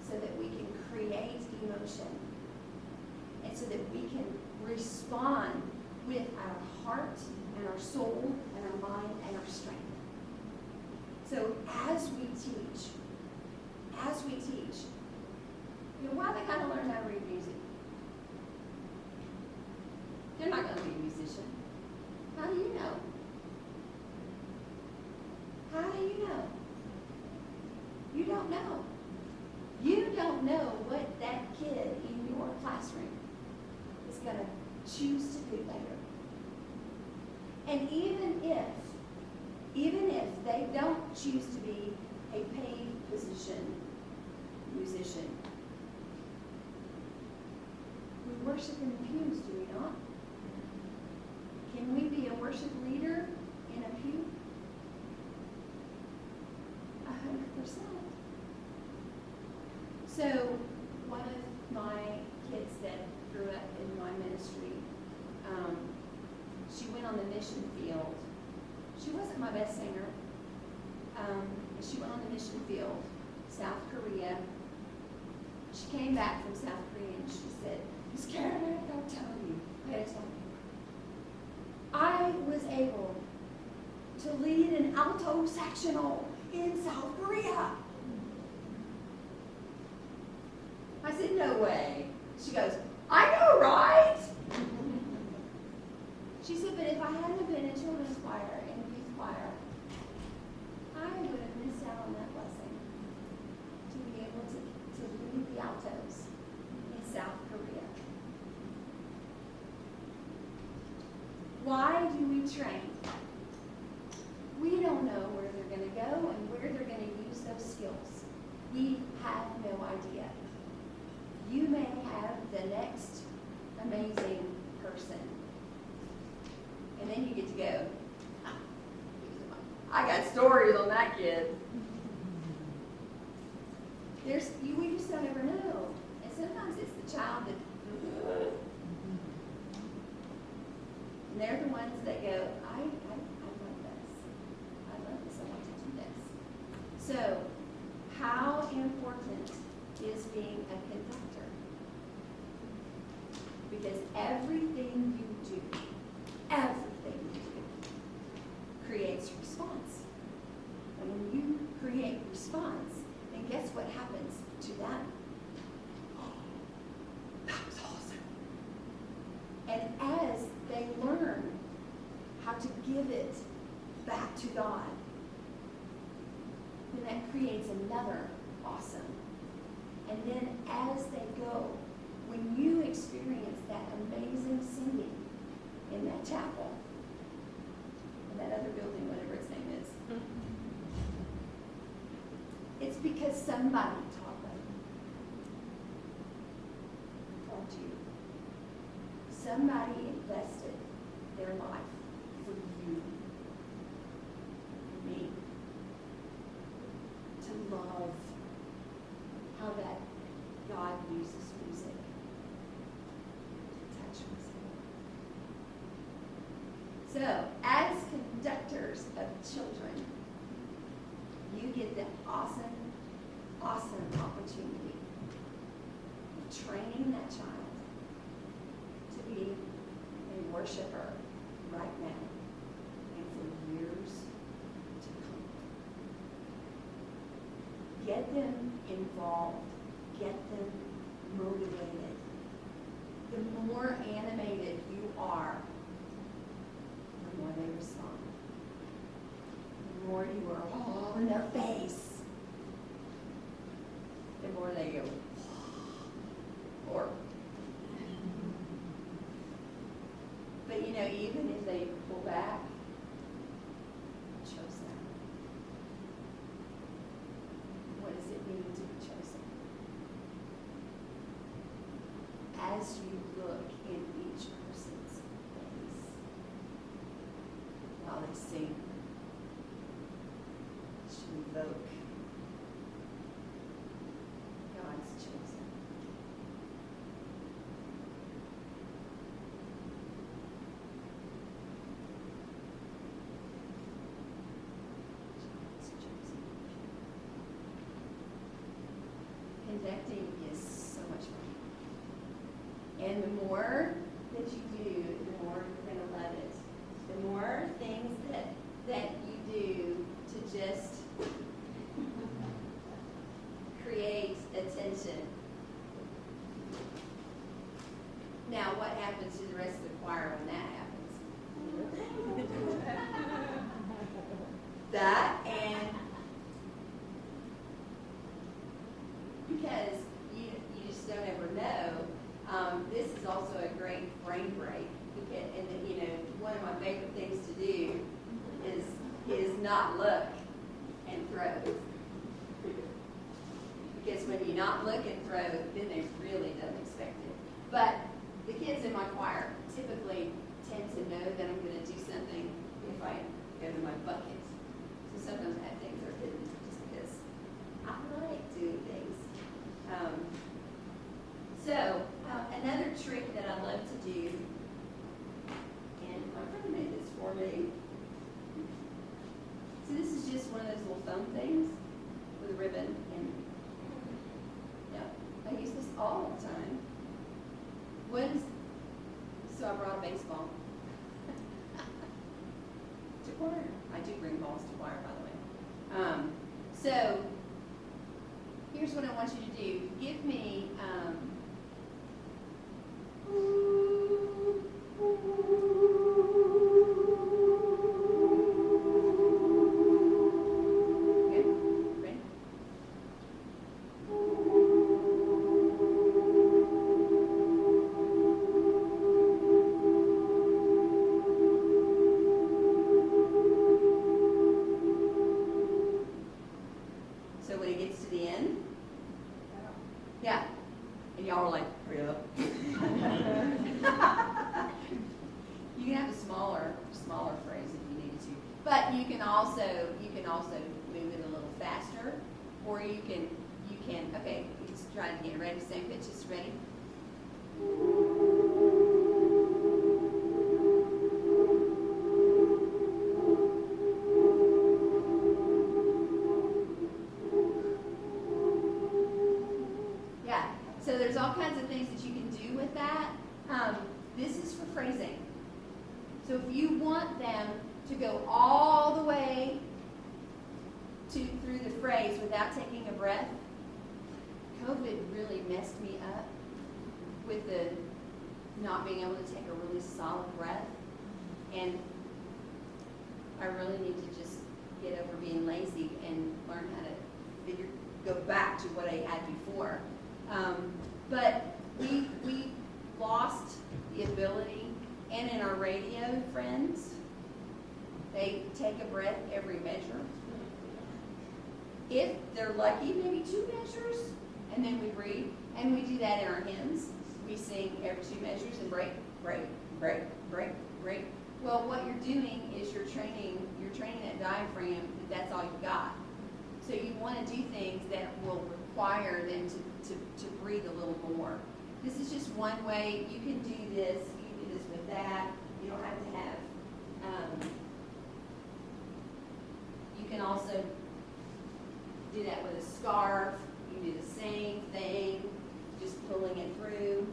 so that we can create emotion and so that we can respond with our heart and our soul and our mind and our strength. So as we teach, as don't know. You don't know what that kid in your classroom is going to choose to do later. And even if they don't choose to be a paid position musician, we worship in the pews, do we not? Can we be a worship leader in a pew? 100%. So one of my kids that grew up in my ministry, she went on the mission field. She wasn't my best singer. She went on the mission field, South Korea. She came back from South Korea and she said, Miss Karen, I gotta tell you, I was able to lead an alto sectional in South Korea. I said, no way. She goes, I know, right? She said, but if I hadn't been in children's choir and youth choir, I would have missed out on that blessing to be able to lead the altos in South Korea. Why do we train? We don't know where they're going to go and where they're going to use those skills. We have no idea. You may have the next amazing person. And then you get to go, I got stories on that kid. We just don't ever know. And sometimes it's the child that, and they're the ones that go, I love this. I love this. I want to do this. So, how important is being a conductor? Because everything you do creates response. And when you create response, then guess what happens to them? Oh, that was awesome. And as they learn how to give it back to God, then that creates another awesome. And then as they go, when you experience that amazing singing in that chapel, in that other building, whatever its name is, it's because somebody taught them. Taught you. Somebody invested their life for you, for me, to love how that God uses music to touch my soul. So, as conductors of children, you get the awesome opportunity of training that child to be a worshiper right now and for years to come. Get them involved. Get them motivated. The more animated you are, the more they respond. The more you are all in their face, the more they go, or. But even if they pull back, it shows them. What does it mean to be chosen? As you look in each person's face while they sing, it should evoke God's chosen. God's chosen. Conducting is so much fun. And the more that you do, the more you're going to love it. The more things that you do to just create attention. Now, what happens to the rest of the choir when that happens? That and when you not look and throw, then they really don't expect it. But the kids in my choir typically tend to know that I'm going to do something if I go to my bucket. So sometimes I have things that are hidden just because I like doing things. Another trick that I love to do, and my friend made this for me. So this is just one of those little thumb things with a ribbon, and I use this all the time. So I brought a baseball to choir. I do bring balls to choir, by the way. So here's what I want you to do. Give me okay, ready? So when it gets to the end, yeah, and y'all were like, hurry up. You can have a smaller phrase if you need to, but you can also move it a little faster, or you can okay. Let's try it again. Ready? Same pitches. Ready? Yeah. So there's all kinds of things that you can do with that. This is for phrasing. So if you want them to go all the way through the phrase without taking a breath, COVID really messed me up with the not being able to take a really solid breath. And I really need to just get over being lazy and learn how to go back to what I had before. But we lost the ability, and in our radio friends, they take a breath every measure. If they're lucky, maybe 2 measures, and then we breathe. And we do that in our hymns. We sing every 2 measures and break, break, break, break, break. Well, what you're doing is you're training that diaphragm that's all you got. So you want to do things that will require them to breathe a little more. This is just one way. You can do this. You can do this with that. You don't have to have. You can also do that with a scarf. You can do the same thing, just pulling it through,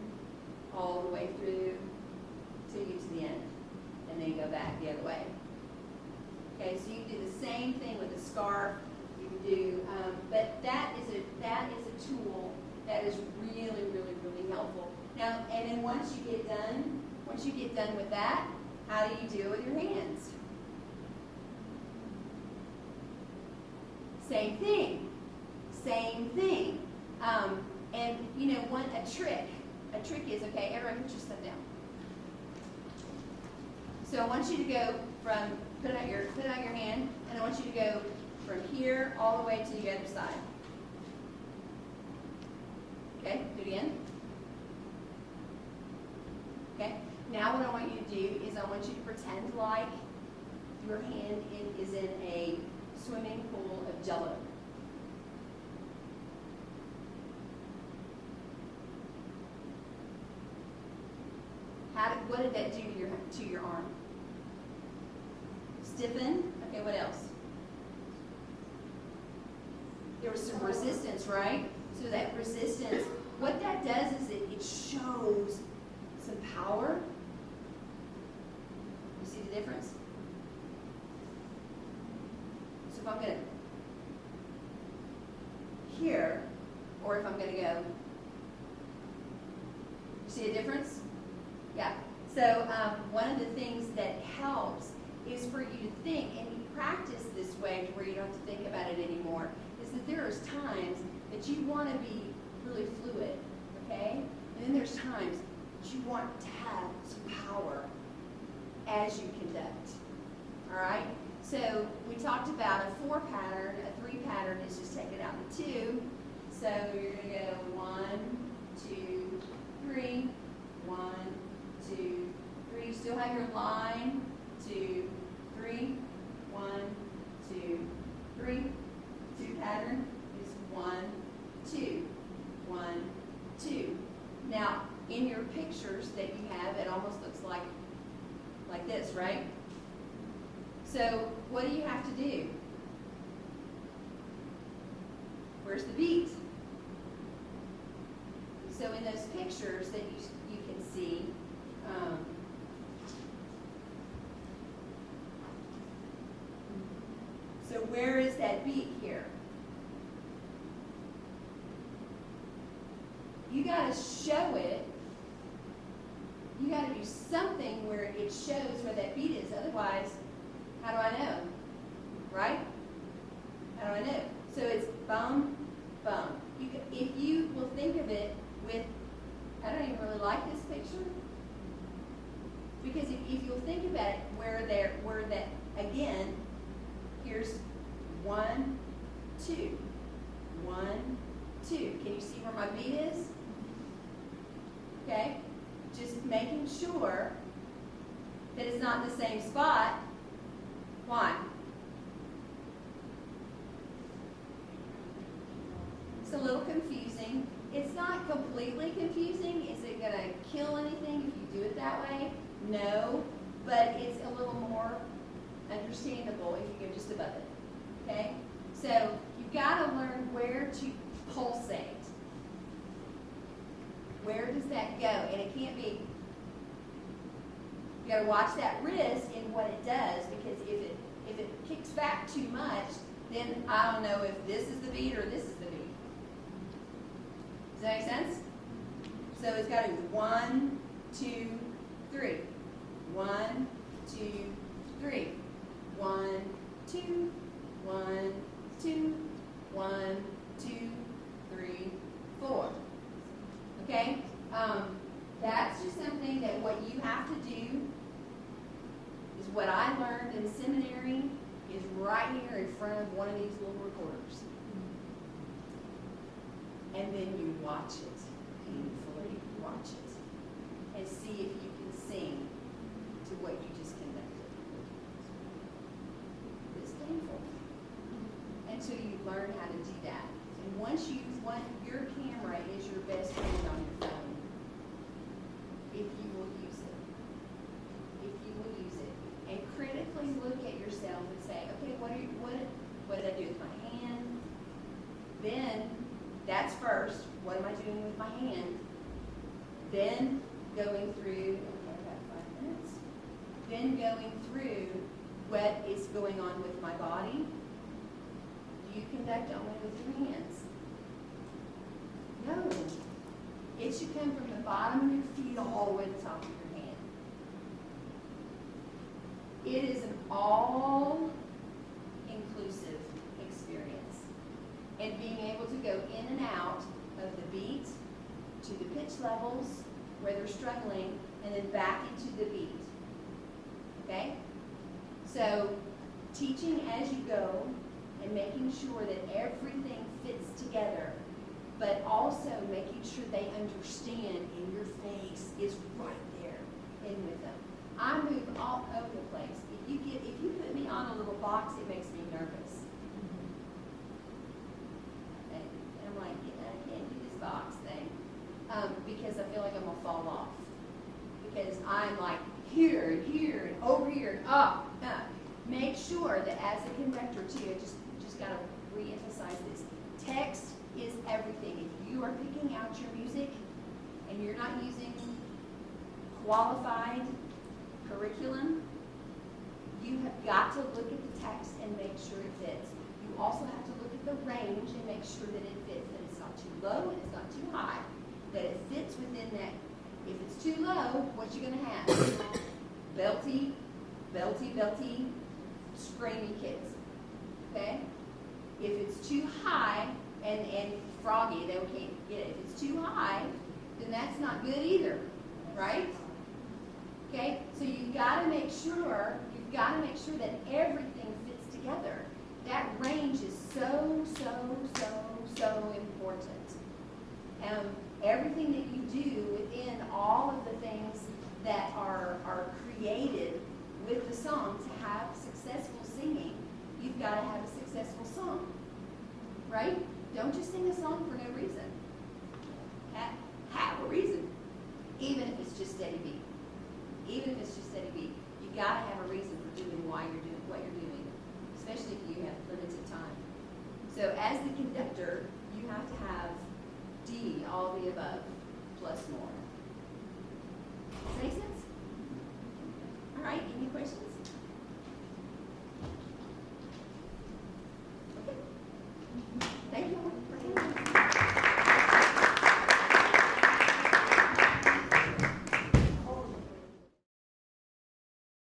all the way through, till you get to the end, and then go back the other way. Okay, so you can do the same thing with a scarf. You can do, but that is a tool that is really, really, really helpful. Now, and then once you get done with that, how do you do it with your hands? Same thing. And you know, a trick is, okay, everyone put your stuff down. So I want you to go from, put out your hand, and I want you to go from here all the way to the other side. Okay, do it again. Okay, now what I want you to do is I want you to pretend like your hand is in a swimming pool of Jell-O. What did that do to your arm? Stiffen? Okay, what else? There was some resistance, right? So that resistance, what that does is it shows some power. You see the difference? So if I'm going to here, or if I'm going to go, you see a difference? Yeah. So one of the things that helps is for you to think, and you practice this way to where you don't have to think about it anymore, is that there are times that you want to be really fluid, okay? And then there's times that you want to have some power as you conduct, all right? So we talked about a 4 pattern. A 3 pattern is just take it out in 2. So you're going to go 1, 2, 3, 1, 2, 3. Still have your line. 2, 3, 1, 2, 3. 2 pattern is 1, 2, 1, 2. Now, in your pictures that you have, it almost looks like this, right? So, what do you have to do? Where's the beat? So, in those pictures that you can see, so where is that beat here? You got to show it. You got to do something where it shows where that beat is. Otherwise, how do I know? Right? How do I know? So it's bum, bum. If you will think of it with, I don't even really like this picture. Because if you'll think about it, where that, again, here's 1, 2. 1, 2. Can you see where my beat is? Okay? Just making sure that it's not in the same spot. Why? It's a little confusing. It's not completely confusing. Is it going to kill anything if you do it that way? No. But it's a little more understandable if you go just above it. Okay? So you've got to learn where to pulsate. Where does that go? And it can't be, you got to watch that wrist in what it does, because if it kicks back too much, then I don't know if this is the beat or this is the beat. Does that make sense? So it's got to be 1, 2, 3. 1, 2, 3. 1, 2, 1, 2, 1, 2, 3, 4. Okay? That's just something that what you have to do is what I learned in seminary is right here in front of one of these little recorders. And then you watch it, painfully watch it, and see if you can sing to what you just conducted. It's painful until you learn how to do that. And once your camera is your best friend on your phone, if you will use it. If you will use it. And critically look at yourself and say, okay, what did I do with my hand? Then, that's first. What am I doing with my hand? Then going through, okay, I've got 5 minutes. Then going through what is going on with my body. Do you conduct only with your hands? No. It should come from the bottom of your feet all the way to the top of your hand. It is an all-inclusive experience. And being able to go in and out of the beat to the pitch levels where they're struggling, and then back into the beat. Okay? So, teaching as you go and making sure that everything fits together, but also making sure they understand and your face is right there in with them. I move all over the place. If you put me on a little box, it makes me nervous. And I'm like, I can't do this box thing because I feel like I'm gonna fall off. Because I'm like here and here and over here and up. Make sure that as a conductor too, I just gotta re-emphasize this. Text is everything. If you are picking out your music and you're not using qualified curriculum, you have got to look at the text and make sure it fits. You also have to look at the range and make sure that it fits, that it's not too low and it's not too high, that it fits within that. If it's too low, what you gonna have? Belty, screamy kids. Okay? If it's too high and froggy, they can't get it. If it's too high, then that's not good either, right? Okay, so you've got to make sure that everything fits together. That range is so important. everything that you do within all of the things that are created with the song to have successful singing, you've got to have a successful song, right? Don't just sing a song for no reason.